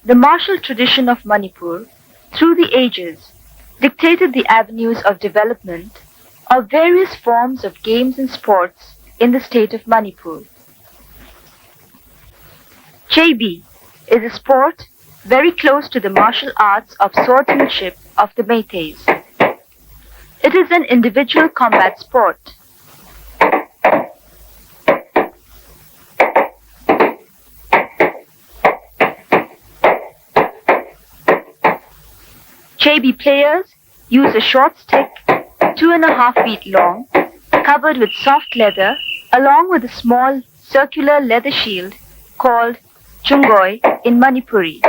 The martial tradition of Manipur, through the ages, dictated the avenues of development of various forms of games and sports in the state of Manipur. Chaibi is a sport very close to the martial arts of swordsmanship of the Meiteis. It is an individual combat sport. Chaibi players use a short stick, 2.5 feet long, covered with soft leather, along with a small circular leather shield called chungoi in Manipuri.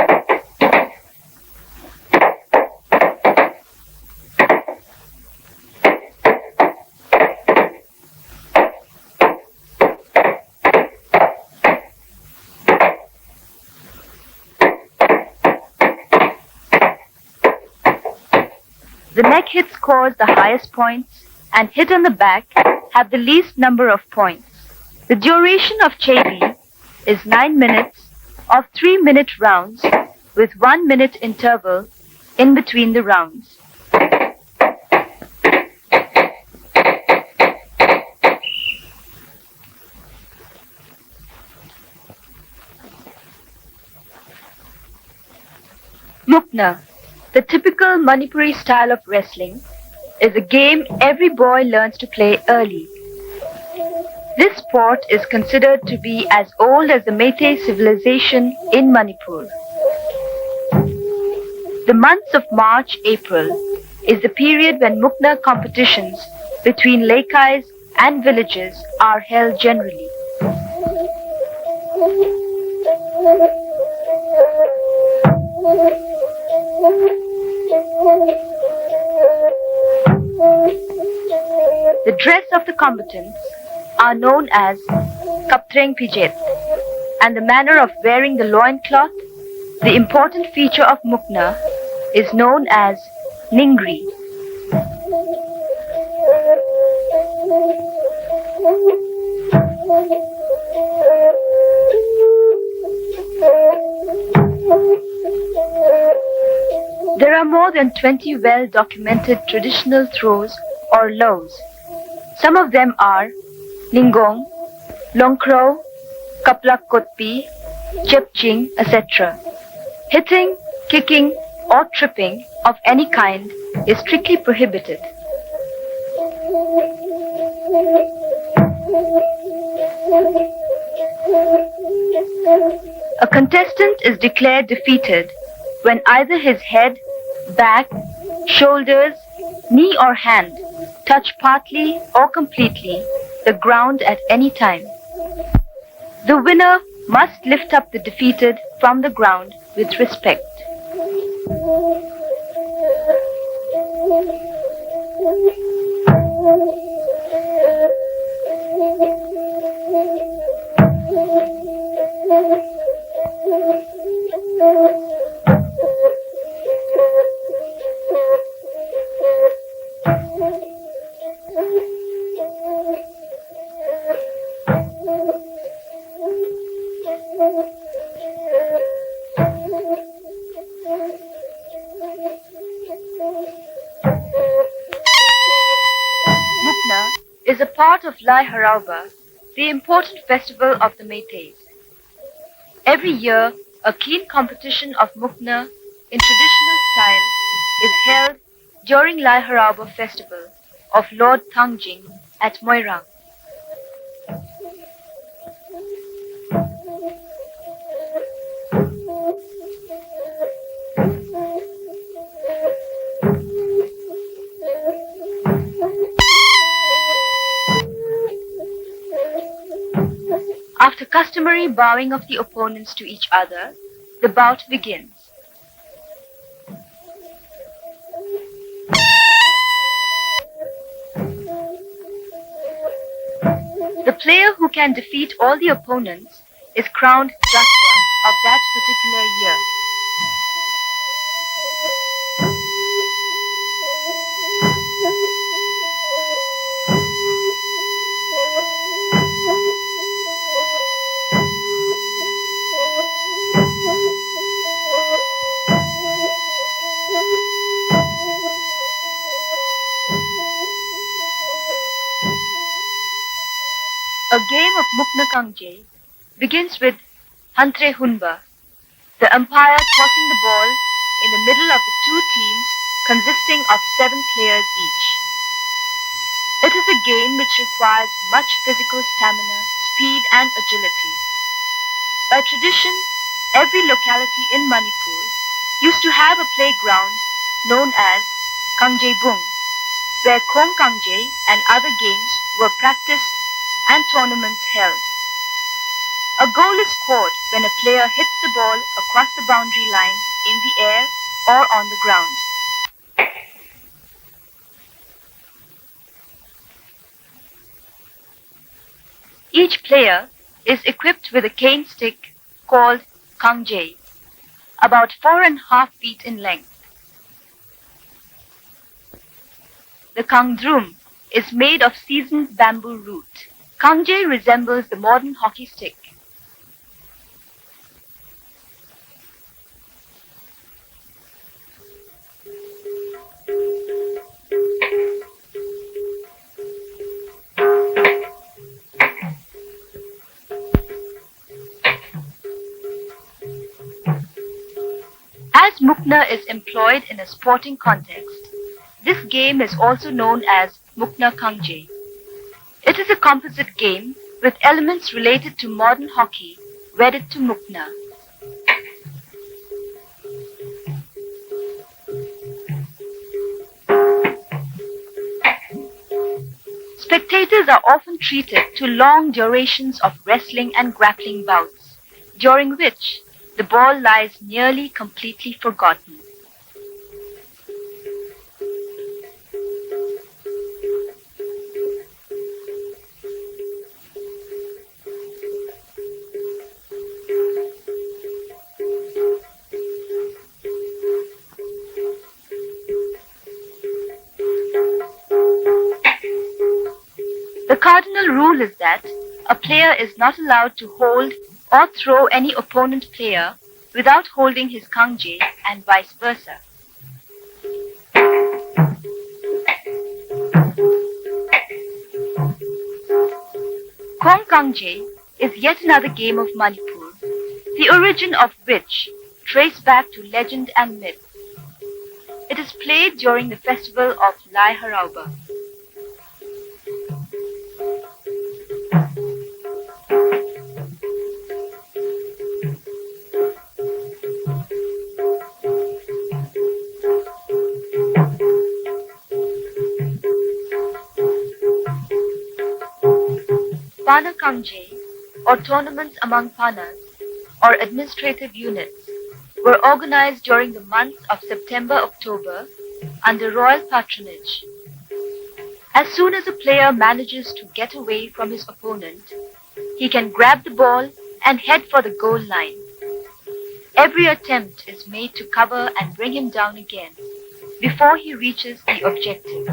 The neck hit scores the highest points and hit on the back have the least number of points. The duration of Chaibi is 9 minutes of 3-minute rounds with 1 minute interval in between the rounds. Mukna, the typical Manipuri style of wrestling, is a game every boy learns to play early. This sport is considered to be as old as the Meitei civilization in Manipur. The months of March-April is the period when Mukna competitions between laikais and villages are held generally. The dress of the combatants are known as kaptreng pijet, and the manner of wearing the loincloth, the important feature of Mukna, is known as ningri. There are more than 20 well-documented traditional throws or lows. Some of them are Ningong, Longkro, Kaplak Kotpi, Chepching, etc. Hitting, kicking, or tripping of any kind is strictly prohibited. A contestant is declared defeated when either his head, back, shoulders, knee or hand touch partly or completely the ground at any time. The winner must lift up the defeated from the ground with respect. Mukna is a part of Lai Harauba, the important festival of the Meiteis. Every year, a keen competition of Mukna in traditional style is held during Lai Harauba festival of Lord Thangjing at Moirang. After customary bowing of the opponents to each other, the bout begins. The player who can defeat all the opponents is crowned Jatra of that particular year. A game of Mukna Kangjei begins with Hantre Hunba, the umpire tossing the ball in the middle of the two teams consisting of 7 players each. It is a game which requires much physical stamina, speed and agility. By tradition, every locality in Manipur used to have a playground known as Kangjei Bung, where Kong Kangjei and other games were practiced and tournaments held. A goal is scored when a player hits the ball across the boundary line in the air or on the ground. Each player is equipped with a cane stick called Kangjei, about 4.5 feet in length. The Kangdrum is made of seasoned bamboo root. Kangjei resembles the modern hockey stick. As Mukna is employed in a sporting context, this game is also known as Mukna Kangjei. It is a composite game with elements related to modern hockey wedded to Mukna. Spectators are often treated to long durations of wrestling and grappling bouts, during which the ball lies nearly completely forgotten. The cardinal rule is that a player is not allowed to hold or throw any opponent player without holding his kangjei and vice versa. Kong Kangjei is yet another game of Manipur, the origin of which trace back to legend and myth. It is played during the festival of Lai Harauba. Pana Kangjei, or tournaments among panas, or administrative units, were organized during the months of September-October under royal patronage. As soon as a player manages to get away from his opponent, he can grab the ball and head for the goal line. Every attempt is made to cover and bring him down again before he reaches the objective.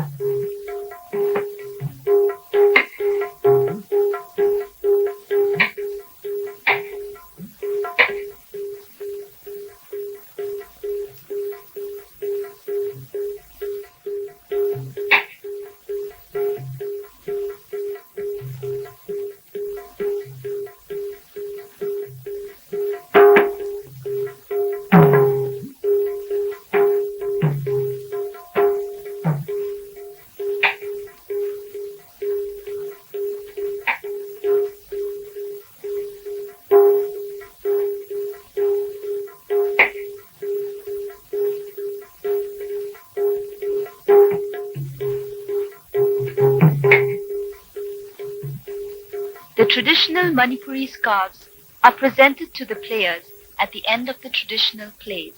The traditional Manipuri scarves are presented to the players at the end of the traditional plays.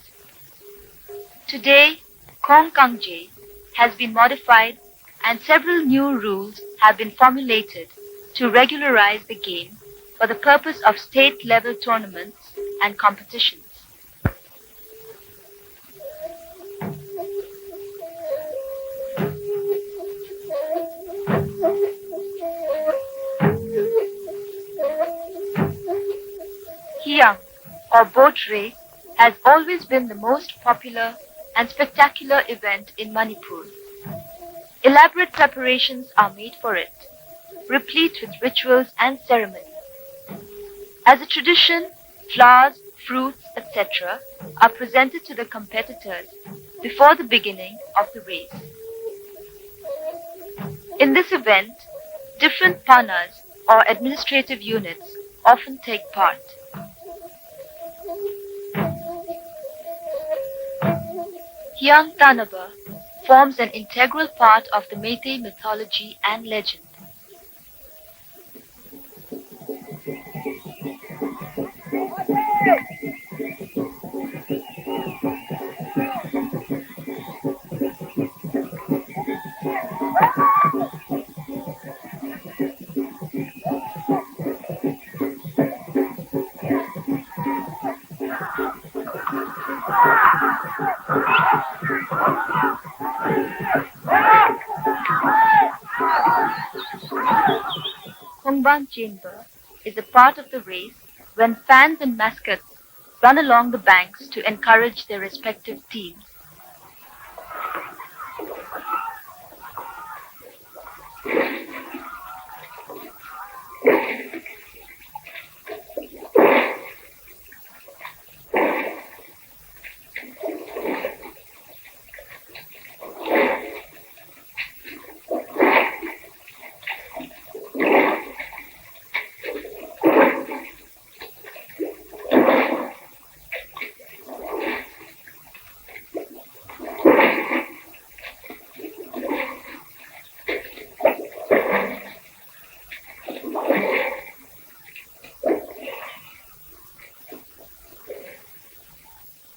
Today, Kong Kangjei has been modified and several new rules have been formulated to regularize the game for the purpose of state-level tournaments and competitions. Hiyang, or boat race, has always been the most popular and spectacular event in Manipur. Elaborate preparations are made for it. replete with rituals and ceremony. As a tradition, flowers, fruits, etc. are presented to the competitors before the beginning of the race. In this event, different panas or administrative units often take part. Hyang Tanaba forms an integral part of the Meitei mythology and legend. Khongban Chamber is a part of the race when fans and mascots run along the banks to encourage their respective teams.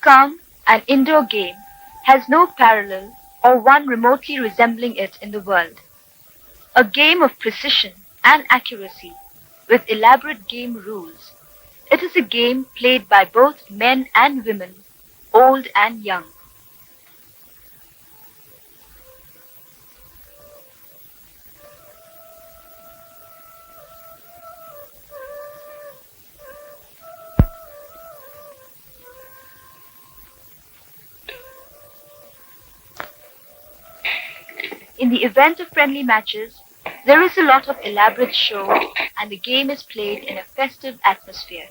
Kang, an indoor game, has no parallel or one remotely resembling it in the world. A game of precision and accuracy with elaborate game rules. It is a game played by both men and women, old and young. In the event of friendly matches, there is a lot of elaborate show and the game is played in a festive atmosphere.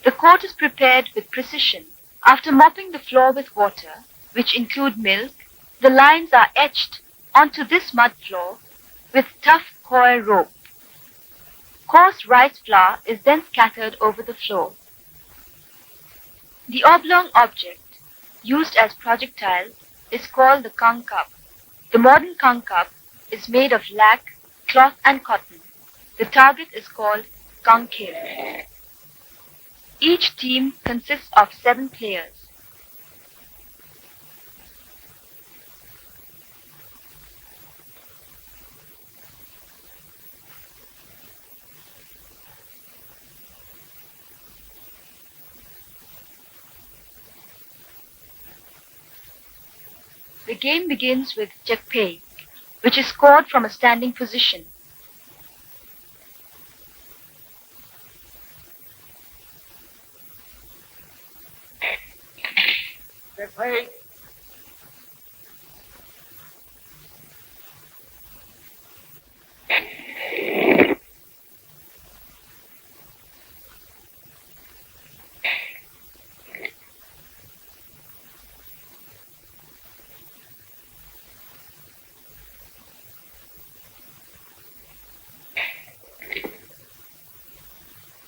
The court is prepared with precision. After mopping the floor with water, which include milk, the lines are etched onto this mud floor with tough coir rope. Coarse rice flour is then scattered over the floor. The oblong object, used as projectile, is called the Kang cup. The modern Kang cup is made of lac, cloth and cotton. The target is called Kang Khel. Each team consists of 7 players. The game begins with Jekpei, which is scored from a standing position. Jekpei.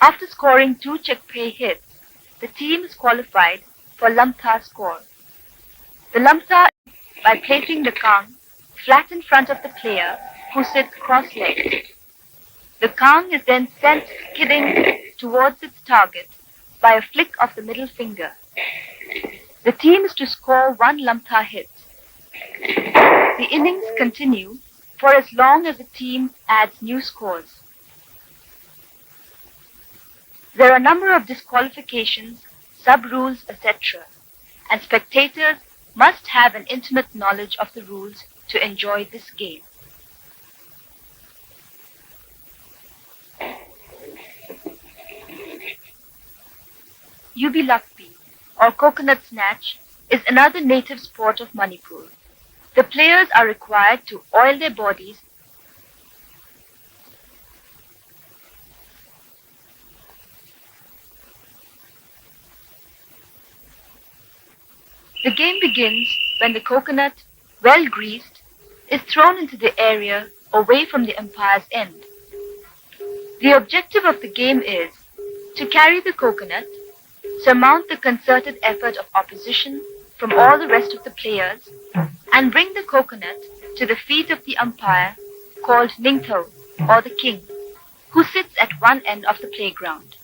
After scoring 2 Jekpei hits, the team is qualified for Lamtha score. The Lamtha is by placing the Kang flat in front of the player who sits cross-legged. The Kang is then sent skidding towards its target by a flick of the middle finger. The team is to score 1 Lamtha hit. The innings continue for as long as the team adds new scores. There are a number of disqualifications, sub-rules, etc., and spectators must have an intimate knowledge of the rules to enjoy this game. Yubilaki, or coconut snatch, is another native sport of Manipur. The players are required to oil their bodies The game begins when the coconut, well greased, is thrown into the area away from the umpire's end. The objective of the game is to carry the coconut, surmount the concerted effort of opposition from all the rest of the players, and bring the coconut to the feet of the umpire called Ningtho or the king, who sits at one end of the playground.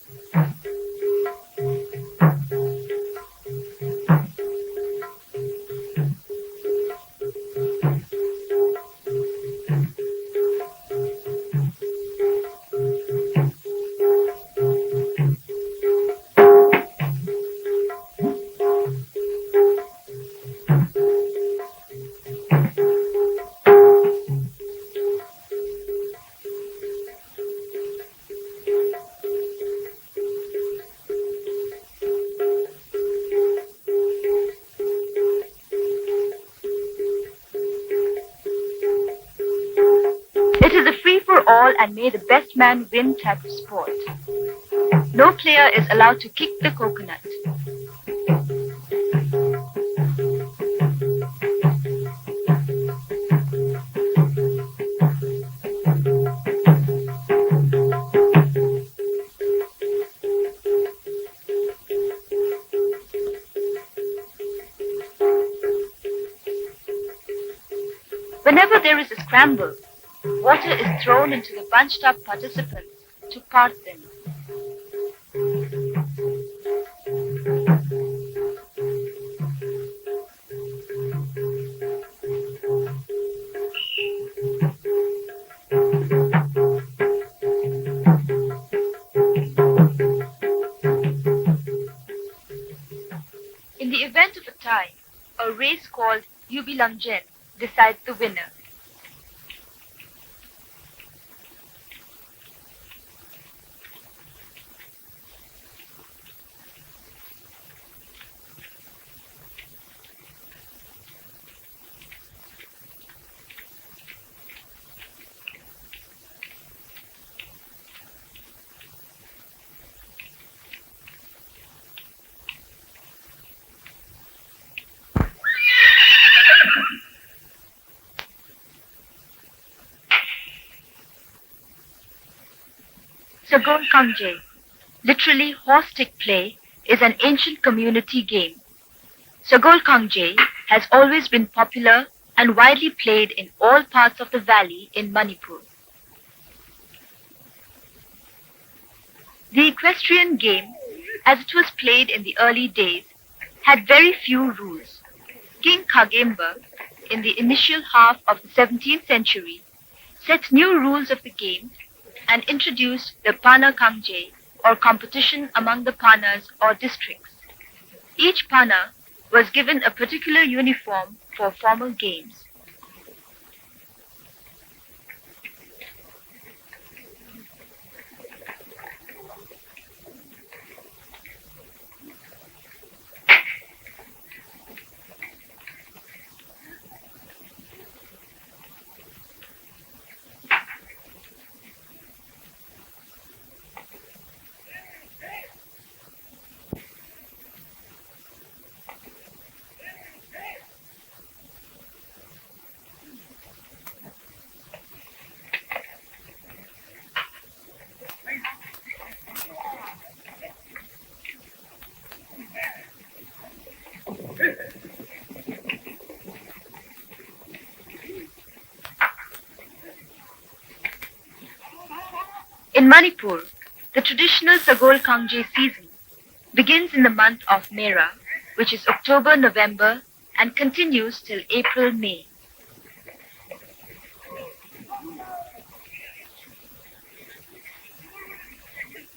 It is a free-for-all and may the best man win type of sport. No player is allowed to kick the coconut. Whenever there is a scramble, water is thrown into the bunched-up participants to part them. In the event of a tie, a race called Yubilaki decides the winner. Sagol Kangjei, literally horse stick play, is an ancient community game. Sagol Kangjei has always been popular and widely played in all parts of the valley in Manipur. The equestrian game, as it was played in the early days, had very few rules. King Khagemba, in the initial half of the 17th century, set new rules of the game and introduced the Pana Kangjei, or competition among the panas or districts. Each pana was given a particular uniform for formal games. In Manipur, the traditional Sagol Kangjei season begins in the month of Mera, which is October-November, and continues till April-May.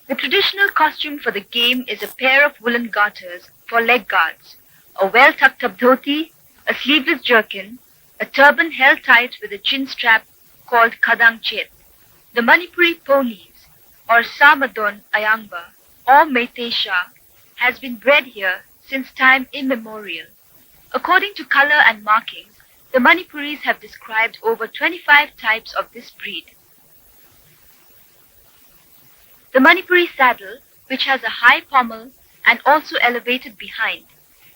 The traditional costume for the game is a pair of woolen garters for leg guards, a well-tucked-up dhoti, a sleeveless jerkin, a turban held tight with a chin strap called kadang chet. The Manipuri police, or Samadon Ayangba, or Meitei Shah, has been bred here since time immemorial. According to color and markings, the Manipuris have described over 25 types of this breed. The Manipuri saddle, which has a high pommel and also elevated behind,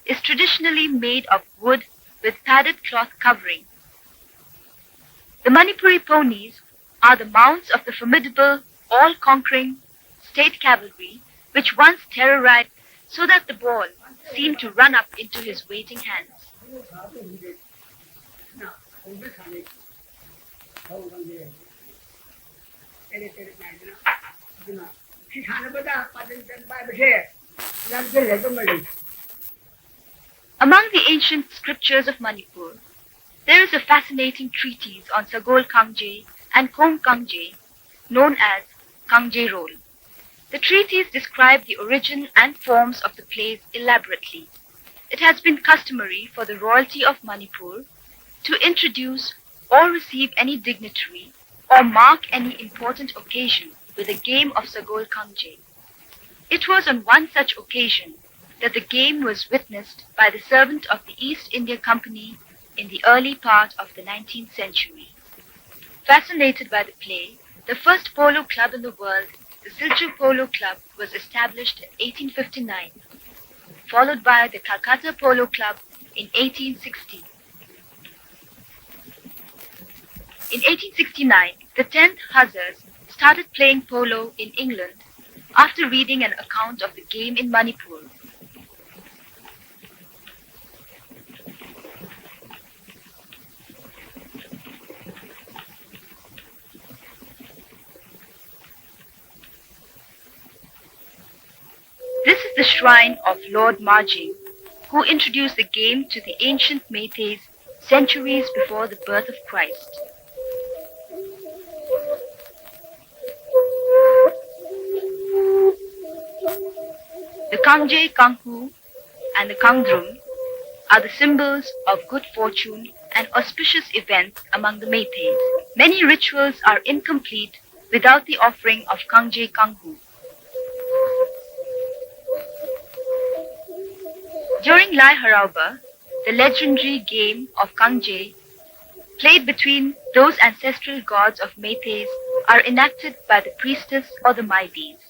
is traditionally made of wood with padded cloth covering. The Manipuri ponies are the mounts of the formidable, all-conquering state cavalry which once terrorized so that the ball seemed to run up into his waiting hands. Among the ancient scriptures of Manipur, there is a fascinating treatise on Sagol Kangjei and Sagol Kangjei, known as Kangjei Roll. The treatise describes the origin and forms of the plays elaborately. It has been customary for the royalty of Manipur to introduce or receive any dignitary or mark any important occasion with a game of Sagol Kangjei. It was on one such occasion that the game was witnessed by the servant of the East India Company in the early part of the 19th century. Fascinated by the play, the first polo club in the world, the Silchar Polo Club, was established in 1859, followed by the Calcutta Polo Club in 1860. In 1869, the 10th Hussars started playing polo in England after reading an account of the game in Manipur. This is the shrine of Lord Marjing, who introduced the game to the ancient Meiteis centuries before the birth of Christ. The Kangjei Kanghu and the Kangdrum are the symbols of good fortune and auspicious events among the Meiteis. Many rituals are incomplete without the offering of Kangjei Kanghu. During Lai Harauba, the legendary game of Kangjei, played between those ancestral gods of Meiteis, are enacted by the priestess or the Maides.